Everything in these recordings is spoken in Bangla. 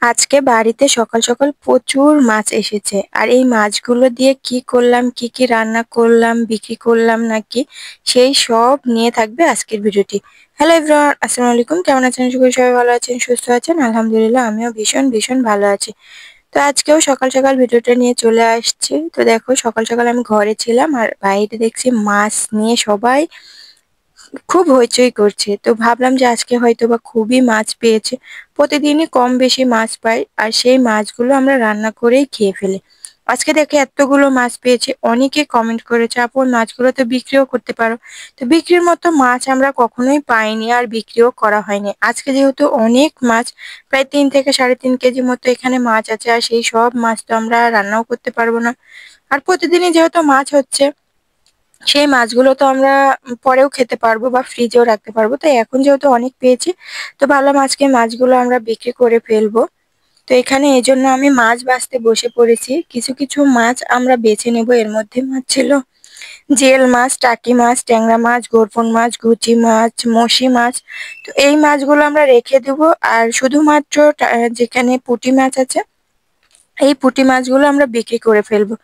আজকে বাড়িতে সকাল সকাল প্রচুর মাছ এসেছে। আর এই মাছগুলো দিয়ে কি করলাম, কি কি রান্না করলাম, বিক্রি করলাম নাকি, সেই সব নিয়ে থাকবে আজকের ভিডিওটি। হ্যালো এভরিওয়ান, আসসালামু আলাইকুম। কেমন আছেন? আশা করি সবাই ভালো আছেন, সুস্থ আছেন। আলহামদুলিল্লাহ, আমিও ভীষণ ভীষণ ভালো আছি। তো আজকেও সকাল সকাল ভিডিওটা নিয়ে চলে আসছি। তো দেখো, সকাল সকাল আমি ঘরে ছিলাম আর বাইরে দেখছি মাছ নিয়ে সবাই খুব হইচই করছে। তো ভাবলাম যে আজকে হয়তো বা খুবই মাছ পেয়েছে। প্রতিদিনই কম বেশি মাছ পাই, আর সেই মাছগুলো আমরা রান্না করেই খেয়ে ফেলি। আজকে দেখে এতগুলো মাছ পেয়েছে, অনেকে কমেন্ট করেছে, আপু ওই মাছগুলো তো বিক্রিও করতে পারো। তো বিক্রির মতো মাছ আমরা কখনোই পাইনি আর বিক্রিও করা হয়নি। আজকে যেহেতু অনেক মাছ, প্রায় 3 থেকে 3.5 কেজি মতো এখানে মাছ আছে, আর সেই সব মাছ তো আমরা রান্নাও করতে পারবো না। আর প্রতিদিনই যেহেতু মাছ হচ্ছে, সেই মাছগুলো তো আমরা পরেও খেতে পারবো বা ফ্রিজেও রাখতে পারবো। তাই এখন যেহেতু অনেক পেয়েছি, তো ভাবলাম আজকে মাছগুলো আমরা বিক্রি করে ফেলবো। তো এখানে এজন্য আমি মাছ বাছতে বসে পড়েছি। কিছু কিছু মাছ আমরা বেছে নেব। এর মধ্যে মাছ ছিল জিওল মাছ, টাকি মাছ, ট্যাংরা মাছ, গরফন মাছ, গুচি মাছ, মশি মাছ। তো এই মাছগুলো আমরা রেখে দেবো। আর শুধুমাত্র যেখানে পুঁটি মাছ আছে, এই পুঁটি মাছগুলো আমরা বিক্রি করে ফেলবো।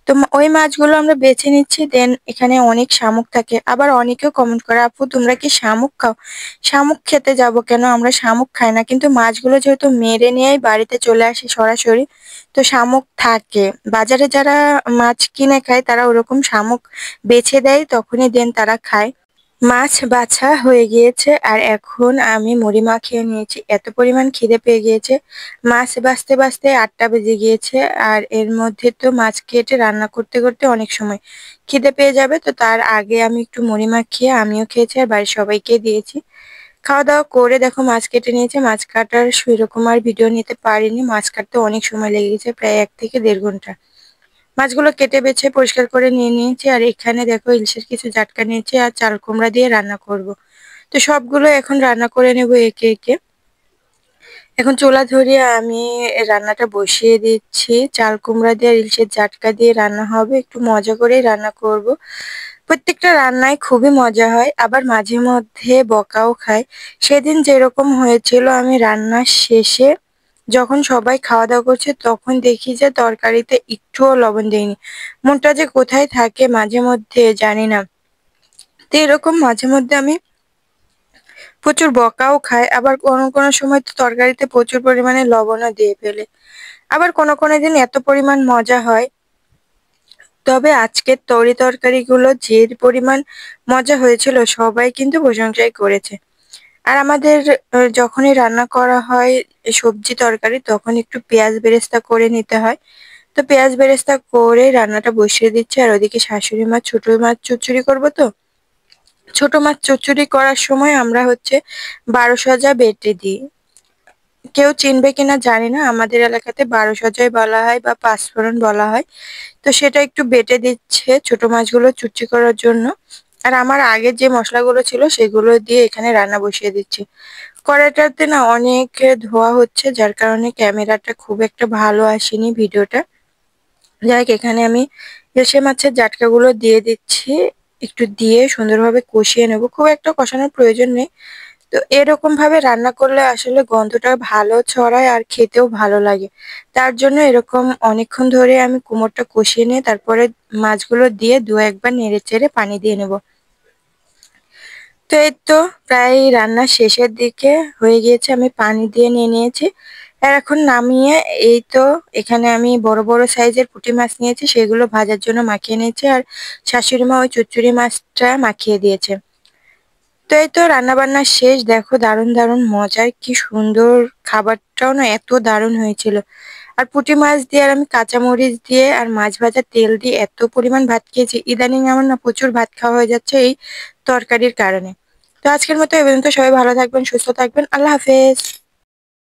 তো ওই মাছগুলো আমরা বেছে নিচ্ছি। দেন এখানে অনেক শামুক থাকে, আবার অনেকেও কমেন্ট করে, আপু তোমরা কি শামুক খাও? শামুক খেতে যাব কেন, আমরা শামুক খাই না, কিন্তু মাছগুলো যেহেতু মেরে নিয়েই বাড়িতে চলে আসে সরাসরি, তো শামুক থাকে। বাজারে যারা মাছ কিনে খায় তারা ওরকম শামুক বেছে দেয়, তখনই দেন তারা খায়। মাছ বাছা হয়ে গিয়েছে আর এখন আমি মুড়ি মাখিয়ে নিয়েছি। এত পরিমাণ খিদে পেয়ে গিয়েছে, মাছ বাছতে বাছতে 8টা বেজে গিয়েছে। আর এর মধ্যে তো মাছ কেটে রান্না করতে করতে অনেক সময় খিদে পেয়ে যাবে। তো তার আগে আমি একটু মুড়ি মাখিয়ে আমিও খেয়েছি আর বাড়ির সবাইকে দিয়েছি। খাওয়া দাওয়া করে দেখো মাছ কেটে নিয়েছে। মাছ কাটার সেরকম আর ভিডিও নিতে পারিনি, মাছ কাটতে অনেক সময় লেগে গেছে, প্রায় 1 থেকে 1.5 ঘন্টা। মাছগুলো কেটে বেছে পরিষ্কার করে নিয়ে নিয়েছি। আর এখানে দেখো ইলিশের কিছু জাটকা নিয়েছি আর চাল কুমড়া দিয়ে রান্না করব। তো সবগুলো এখন রান্না করে নেব একে একে। এখন চুলা ধরিয়ে আমি রান্নাটা বসিয়ে দিচ্ছি। চাল কুমড়া দিয়ে আর ইলিশের জাটকা দিয়ে রান্না হবে, একটু মজা করেই রান্না করব। প্রত্যেকটা রান্নায় খুবই মজা হয়, আবার মাঝে মধ্যে বকাও খায়। সেদিন যেরকম হয়েছিল, আমি রান্নার শেষে যখন সবাই খাওয়া দাওয়া করছে তখন দেখি যে তরকারিতে একটুও লবণ দেয়নি। মনটা যে কোথায় থাকে মাঝে মধ্যে জানি না। তো এরকম মাঝে মধ্যে আমি প্রচুর বকাও খাই, আবার কোনো কোনো সময় তো তরকারিতে প্রচুর পরিমাণে লবণও দিয়ে ফেলে। আবার কোনো কোনো দিন এত পরিমাণ মজা হয়। তবে আজকের তরকারিগুলো যে পরিমাণ মজা হয়েছিল, সবাই কিন্তু প্রশংসাই করেছে। আর আমাদের যখনই রান্না করা হয় সবজি তরকারি, তখন একটু পেঁয়াজ বেরেস্তা করে নিতে হয়। তো পেঁয়াজ বেরেস্তা করে রান্নাটা বসিয়ে দিচ্ছে। আর ওদিকে শাশুড়ি মা ছোট মাছ চচ্চড়ি করবো। তো ছোট মাছ চচ্চড়ি করার সময় আমরা হচ্ছে 12 সজা বেটে দিই। কেউ চিনবে কিনা জানি না, আমাদের এলাকাতে 12 সজাই বলা হয় বা পাঁচফোড়ন বলা হয়। তো সেটা একটু বেটে দিচ্ছে ছোট মাছগুলো চুচি করার জন্য। আর আমার আগের যে মশলাগুলো ছিল সেগুলো দিয়ে এখানে রান্না বসিয়ে দিচ্ছি। কড়াইটাতে না অনেক ধোয়া হচ্ছে, যার কারণে ক্যামেরাটা খুব একটা ভালো আসেনি ভিডিওটা। যাই হোক, এখানে আমি ইলশে মাছের জাটকাগুলো দিয়ে দিচ্ছি। একটু দিয়ে সুন্দরভাবে কষিয়ে নেব, খুব একটা কষানোর প্রয়োজন নেই। তো এরকম ভাবে রান্না করলে আসলে গন্ধটা ভালো ছড়ায় আর খেতেও ভালো লাগে। তার জন্য এরকম অনেকক্ষণ ধরে আমি কুমড়টা কষিয়ে নিয়ে তারপরে মাছগুলো দিয়ে দু একবার নেড়ে চেড়ে পানি দিয়ে নেব। তো এই তো প্রায় রান্না শেষের দিকে হয়ে গিয়েছে, আমি পানি দিয়ে নিয়ে নিয়েছি। আর এখন নামিয়ে এই তো এখানে আমি বড় বড় সাইজের পুঁটি মাছ নিয়েছি, সেগুলো ভাজার জন্য মাখিয়ে নিয়েছি। আর শাশুড়ি মা ওই চচ্চড়ি মাছটা মাখিয়ে দিয়েছে। তো এই তো রান্না বান্না শেষ। দেখো দারুণ দারুণ মজার কি সুন্দর, খাবারটাও না এত দারুণ হয়েছিল। আর পুঁটি মাছ দিয়ে আর আমি কাঁচামরিচ দিয়ে আর মাছ ভাজা তেল দিয়ে এত পরিমাণ ভাত খেয়েছি। ইদানিং আমার না প্রচুর ভাত খাওয়া হয়ে যাচ্ছে এই তরকারির কারণে। তো আজকের মতো এই পর্যন্ত। সবাই ভালো থাকবেন, সুস্থ থাকবেন। আল্লাহ হাফেজ।